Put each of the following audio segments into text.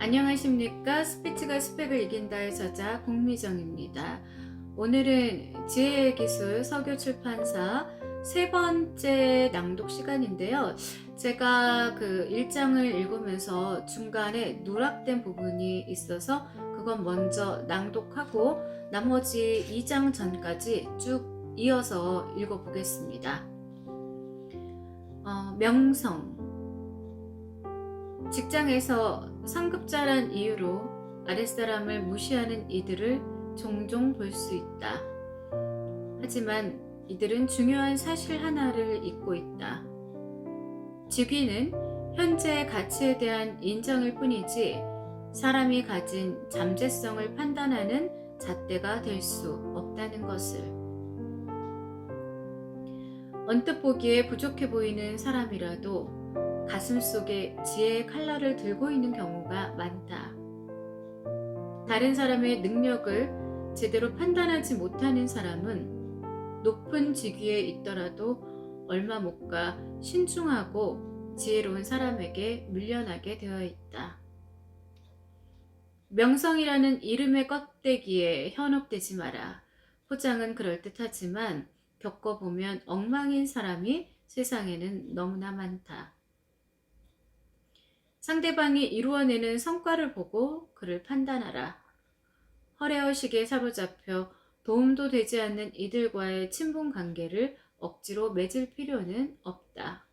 안녕하십니까. 스피치가 스펙을 이긴다의 저자 공미정입니다. 오늘은 지혜의 기술 서교출판사 세 번째 낭독 시간인데요. 제가 그 1장을 읽으면서 중간에 누락된 부분이 있어서 그건 먼저 낭독하고 나머지 2장 전까지 쭉 이어서 읽어보겠습니다. 명성. 직장에서 상급자란 이유로 아랫사람을 무시하는 이들을 종종 볼 수 있다. 하지만 이들은 중요한 사실 하나를 잊고 있다. 직위는 현재의 가치에 대한 인정일 뿐이지 사람이 가진 잠재성을 판단하는 잣대가 될 수 없다는 것을. 언뜻 보기에 부족해 보이는 사람이라도 가슴 속에 지혜의 칼날을 들고 있는 경우가 많다. 다른 사람의 능력을 제대로 판단하지 못하는 사람은 높은 직위에 있더라도 얼마 못 가 신중하고 지혜로운 사람에게 밀려나게 되어 있다. 명성이라는 이름의 껍데기에 현혹되지 마라. 포장은 그럴듯하지만 겪어보면 엉망인 사람이 세상에는 너무나 많다. 상대방이 이루어내는 성과를 보고 그를 판단하라. 허례허식에 사로잡혀 도움도 되지 않는 이들과의 친분 관계를 억지로 맺을 필요는 없다.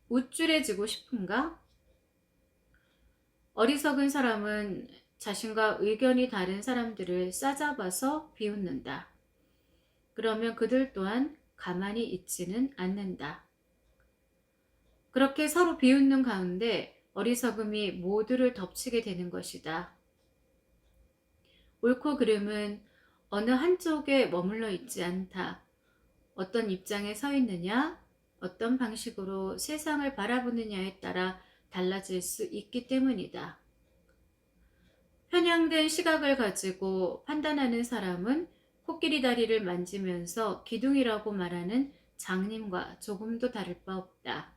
우쭐해지고 싶은가? 어리석은 사람은 자신과 의견이 다른 사람들을 싸잡아서 비웃는다. 그러면 그들 또한 가만히 있지는 않는다. 그렇게 서로 비웃는 가운데 어리석음이 모두를 덮치게 되는 것이다. 옳고 그름은 어느 한쪽에 머물러 있지 않다. 어떤 입장에 서 있느냐, 어떤 방식으로 세상을 바라보느냐에 따라 달라질 수 있기 때문이다. 편향된 시각을 가지고 판단하는 사람은 코끼리 다리를 만지면서 기둥이라고 말하는 장님과 조금도 다를 바 없다.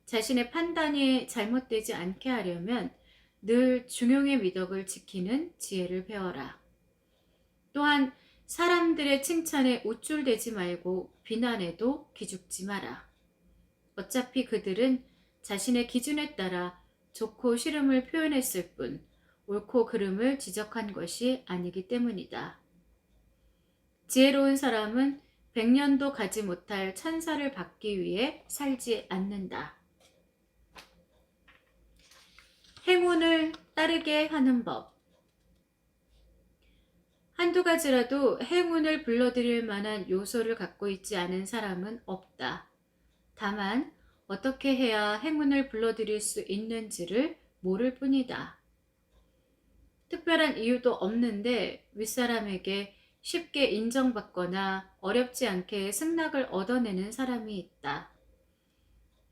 자신의 판단이 잘못되지 않게 하려면 늘 중용의 미덕을 지키는 지혜를 배워라. 또한 사람들의 칭찬에 우쭐대지 말고 비난에도 기죽지 마라. 어차피 그들은 자신의 기준에 따라 좋고 싫음을 표현했을 뿐 옳고 그름을 지적한 것이 아니기 때문이다. 지혜로운 사람은 100년도 가지 못할 천사를 받기 위해 살지 않는다. 행운을 따르게 하는 법. 한두 가지라도 행운을 불러들일 만한 요소를 갖고 있지 않은 사람은 없다. 다만 어떻게 해야 행운을 불러들일 수 있는지를 모를 뿐이다. 특별한 이유도 없는데 윗사람에게 쉽게 인정받거나 어렵지 않게 승낙을 얻어내는 사람이 있다.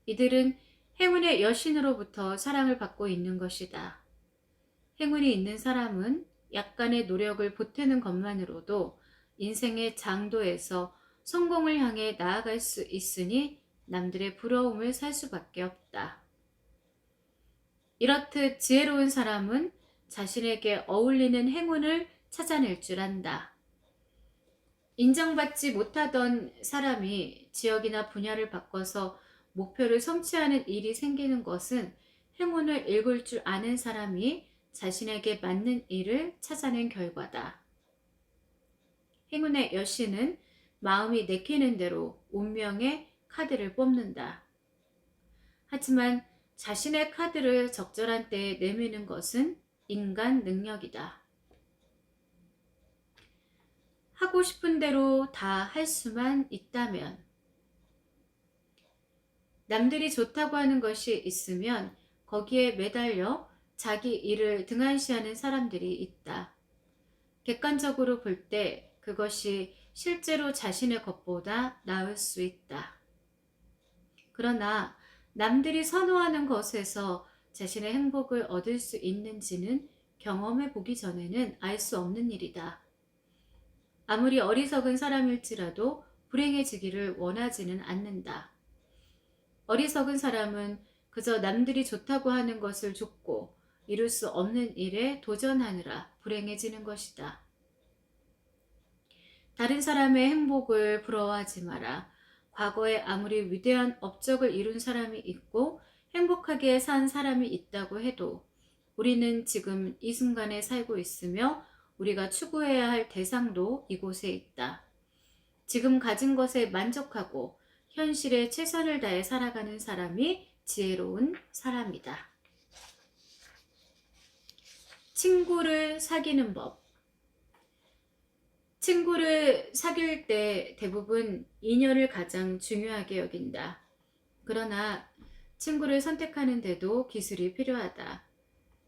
이들은 행운의 여신으로부터 사랑을 받고 있는 것이다. 행운이 있는 사람은 약간의 노력을 보태는 것만으로도 인생의 장도에서 성공을 향해 나아갈 수 있으니 남들의 부러움을 살 수밖에 없다. 이렇듯 지혜로운 사람은 자신에게 어울리는 행운을 찾아낼 줄 안다. 인정받지 못하던 사람이 지역이나 분야를 바꿔서 목표를 성취하는 일이 생기는 것은 행운을 읽을 줄 아는 사람이 자신에게 맞는 일을 찾아낸 결과다. 행운의 여신은 마음이 내키는 대로 운명의 카드를 뽑는다. 하지만 자신의 카드를 적절한 때에 내미는 것은 인간 능력이다. 하고 싶은 대로 다 할 수만 있다면, 남들이 좋다고 하는 것이 있으면 거기에 매달려 자기 일을 등한시하는 사람들이 있다. 객관적으로 볼 때 그것이 실제로 자신의 것보다 나을 수 있다. 그러나 남들이 선호하는 것에서 자신의 행복을 얻을 수 있는지는 경험해 보기 전에는 알 수 없는 일이다. 아무리 어리석은 사람일지라도 불행해지기를 원하지는 않는다. 어리석은 사람은 그저 남들이 좋다고 하는 것을 좇고 이룰 수 없는 일에 도전하느라 불행해지는 것이다. 다른 사람의 행복을 부러워하지 마라. 과거에 아무리 위대한 업적을 이룬 사람이 있고 행복하게 산 사람이 있다고 해도 우리는 지금 이 순간에 살고 있으며 우리가 추구해야 할 대상도 이곳에 있다. 지금 가진 것에 만족하고 현실에 최선을 다해 살아가는 사람이 지혜로운 사람이다. 친구를 사귀는 법. 친구를 사귈 때 대부분 인연을 가장 중요하게 여긴다. 그러나 친구를 선택하는데도 기술이 필요하다.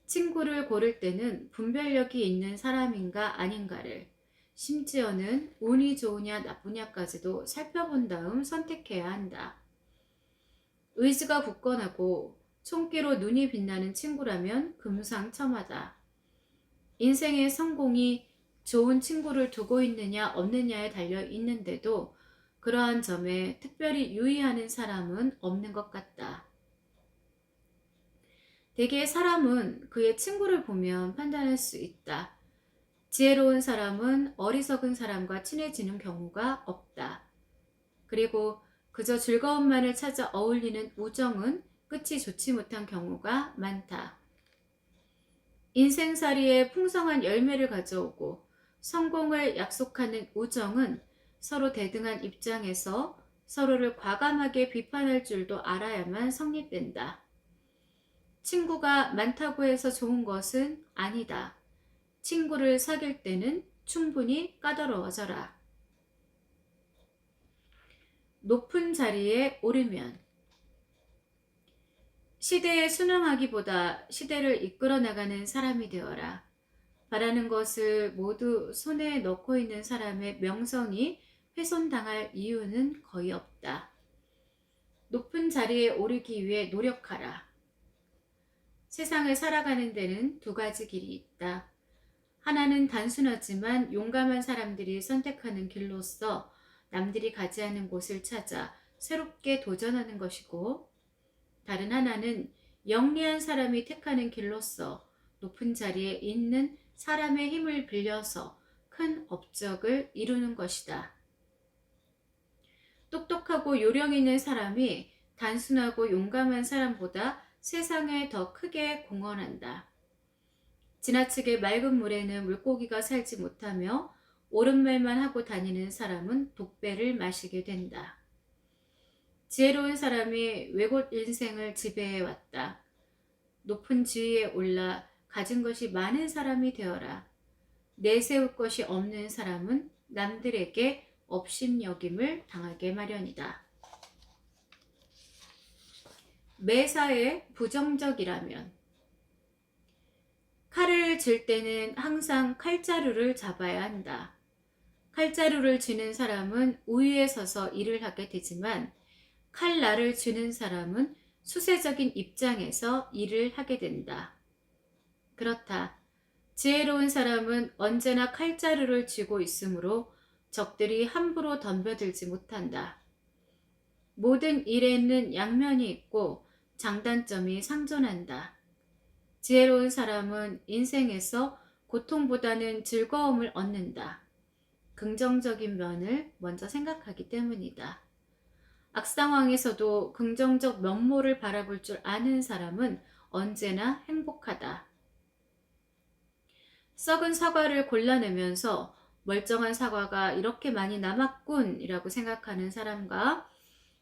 친구를 고를 때는 분별력이 있는 사람인가 아닌가를, 심지어는 운이 좋으냐 나쁘냐까지도 살펴본 다음 선택해야 한다. 의지가 굳건하고 총기로 눈이 빛나는 친구라면 금상첨화다. 인생의 성공이 좋은 친구를 두고 있느냐 없느냐에 달려 있는데도 그러한 점에 특별히 유의하는 사람은 없는 것 같다. 대개 사람은 그의 친구를 보면 판단할 수 있다. 지혜로운 사람은 어리석은 사람과 친해지는 경우가 없다. 그리고 그저 즐거움만을 찾아 어울리는 우정은 끝이 좋지 못한 경우가 많다. 인생살이에 풍성한 열매를 가져오고 성공을 약속하는 우정은 서로 대등한 입장에서 서로를 과감하게 비판할 줄도 알아야만 성립된다. 친구가 많다고 해서 좋은 것은 아니다. 친구를 사귈 때는 충분히 까다로워져라. 높은 자리에 오르면. 시대에 순응하기보다 시대를 이끌어 나가는 사람이 되어라. 바라는 것을 모두 손에 넣고 있는 사람의 명성이 훼손당할 이유는 거의 없다. 높은 자리에 오르기 위해 노력하라. 세상을 살아가는 데는 두 가지 길이 있다. 하나는 단순하지만 용감한 사람들이 선택하는 길로서 남들이 가지 않은 곳을 찾아 새롭게 도전하는 것이고, 다른 하나는 영리한 사람이 택하는 길로서 높은 자리에 있는 사람의 힘을 빌려서 큰 업적을 이루는 것이다. 똑똑하고 요령 있는 사람이 단순하고 용감한 사람보다 세상에 더 크게 공헌한다. 지나치게 맑은 물에는 물고기가 살지 못하며 옳은 말만 하고 다니는 사람은 독배를 마시게 된다. 지혜로운 사람이 외국 인생을 지배해왔다. 높은 지위에 올라 가진 것이 많은 사람이 되어라. 내세울 것이 없는 사람은 남들에게 업신여김을 당하게 마련이다. 매사에 부정적이라면. 칼을 쥘 때는 항상 칼자루를 잡아야 한다. 칼자루를 쥐는 사람은 우위에 서서 일을 하게 되지만 칼날을 쥐는 사람은 수세적인 입장에서 일을 하게 된다. 그렇다. 지혜로운 사람은 언제나 칼자루를 쥐고 있으므로 적들이 함부로 덤벼들지 못한다. 모든 일에는 양면이 있고 장단점이 상존한다. 지혜로운 사람은 인생에서 고통보다는 즐거움을 얻는다. 긍정적인 면을 먼저 생각하기 때문이다. 악상황에서도 긍정적 면모를 바라볼 줄 아는 사람은 언제나 행복하다. 썩은 사과를 골라내면서 멀쩡한 사과가 이렇게 많이 남았군 이라고 생각하는 사람과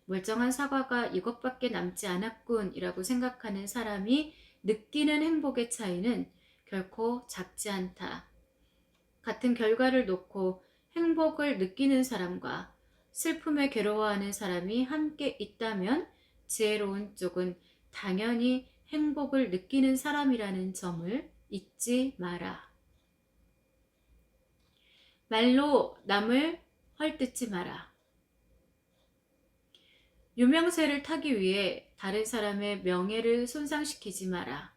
멀쩡한 사과가 이것밖에 남지 않았군 이라고 생각하는 사람이 느끼는 행복의 차이는 결코 작지 않다. 같은 결과를 놓고 행복을 느끼는 사람과 슬픔에 괴로워하는 사람이 함께 있다면 지혜로운 쪽은 당연히 행복을 느끼는 사람이라는 점을 잊지 마라. 말로 남을 헐뜯지 마라. 유명세를 타기 위해 다른 사람의 명예를 손상시키지 마라.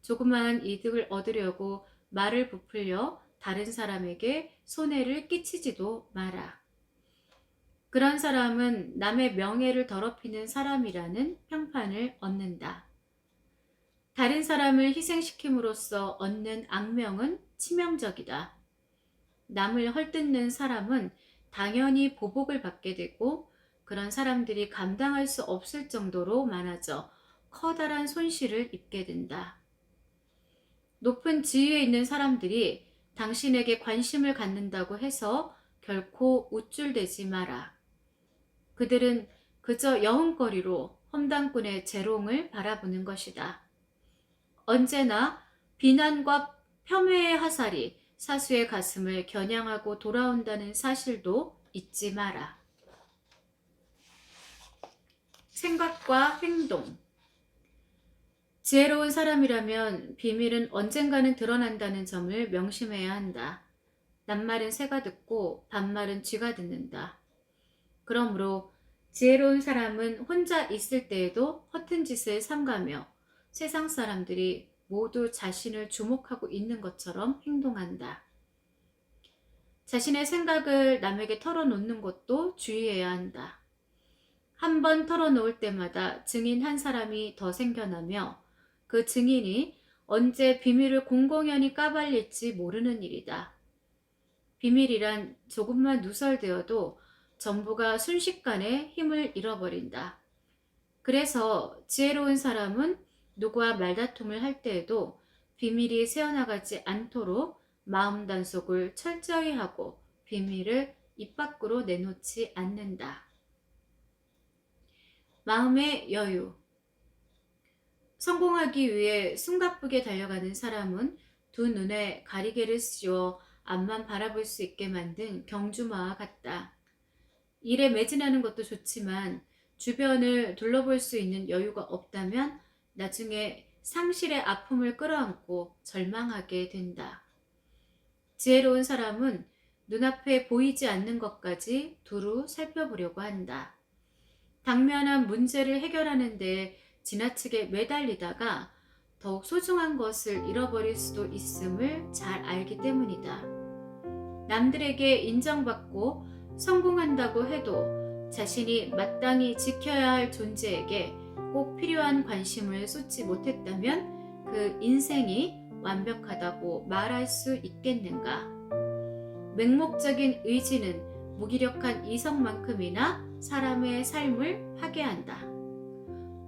조그마한 이득을 얻으려고 말을 부풀려 다른 사람에게 손해를 끼치지도 마라. 그런 사람은 남의 명예를 더럽히는 사람이라는 평판을 얻는다. 다른 사람을 희생시킴으로써 얻는 악명은 치명적이다. 남을 헐뜯는 사람은 당연히 보복을 받게 되고 그런 사람들이 감당할 수 없을 정도로 많아져 커다란 손실을 입게 된다. 높은 지위에 있는 사람들이 당신에게 관심을 갖는다고 해서 결코 우쭐대지 마라. 그들은 그저 여흥거리로 험담꾼의 재롱을 바라보는 것이다. 언제나 비난과 폄훼의 화살이 사수의 가슴을 겨냥하고 돌아온다는 사실도 잊지 마라. 생각과 행동. 지혜로운 사람이라면 비밀은 언젠가는 드러난다는 점을 명심해야 한다. 낱말은 새가 듣고 반말은 쥐가 듣는다. 그러므로 지혜로운 사람은 혼자 있을 때에도 허튼 짓을 삼가며 세상 사람들이 모두 자신을 주목하고 있는 것처럼 행동한다. 자신의 생각을 남에게 털어놓는 것도 주의해야 한다. 한 번 털어놓을 때마다 증인 한 사람이 더 생겨나며 그 증인이 언제 비밀을 공공연히 까발릴지 모르는 일이다. 비밀이란 조금만 누설되어도 전부가 순식간에 힘을 잃어버린다. 그래서 지혜로운 사람은 누구와 말다툼을 할 때에도 비밀이 새어나가지 않도록 마음 단속을 철저히 하고 비밀을 입 밖으로 내놓지 않는다. 마음의 여유. 성공하기 위해 숨가쁘게 달려가는 사람은 두 눈에 가리개를 씌워 앞만 바라볼 수 있게 만든 경주마와 같다. 일에 매진하는 것도 좋지만 주변을 둘러볼 수 있는 여유가 없다면 나중에 상실의 아픔을 끌어안고 절망하게 된다. 지혜로운 사람은 눈앞에 보이지 않는 것까지 두루 살펴보려고 한다. 당면한 문제를 해결하는 데 지나치게 매달리다가 더욱 소중한 것을 잃어버릴 수도 있음을 잘 알기 때문이다. 남들에게 인정받고 성공한다고 해도 자신이 마땅히 지켜야 할 존재에게 꼭 필요한 관심을 쏟지 못했다면 그 인생이 완벽하다고 말할 수 있겠는가? 맹목적인 의지는 무기력한 이성만큼이나 사람의 삶을 파괴한다.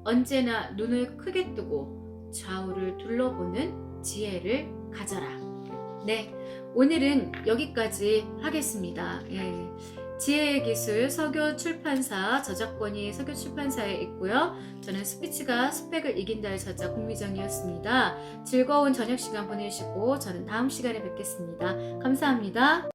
언제나 눈을 크게 뜨고 좌우를 둘러보는 지혜를 가져라. 네, 오늘은 여기까지 하겠습니다. 지혜의 기술 서교출판사, 저작권이 서교출판사에 있고요. 저는 스피치가 스펙을 이긴다의 저자 공미정이었습니다. 즐거운 저녁 시간 보내시고 저는 다음 시간에 뵙겠습니다. 감사합니다.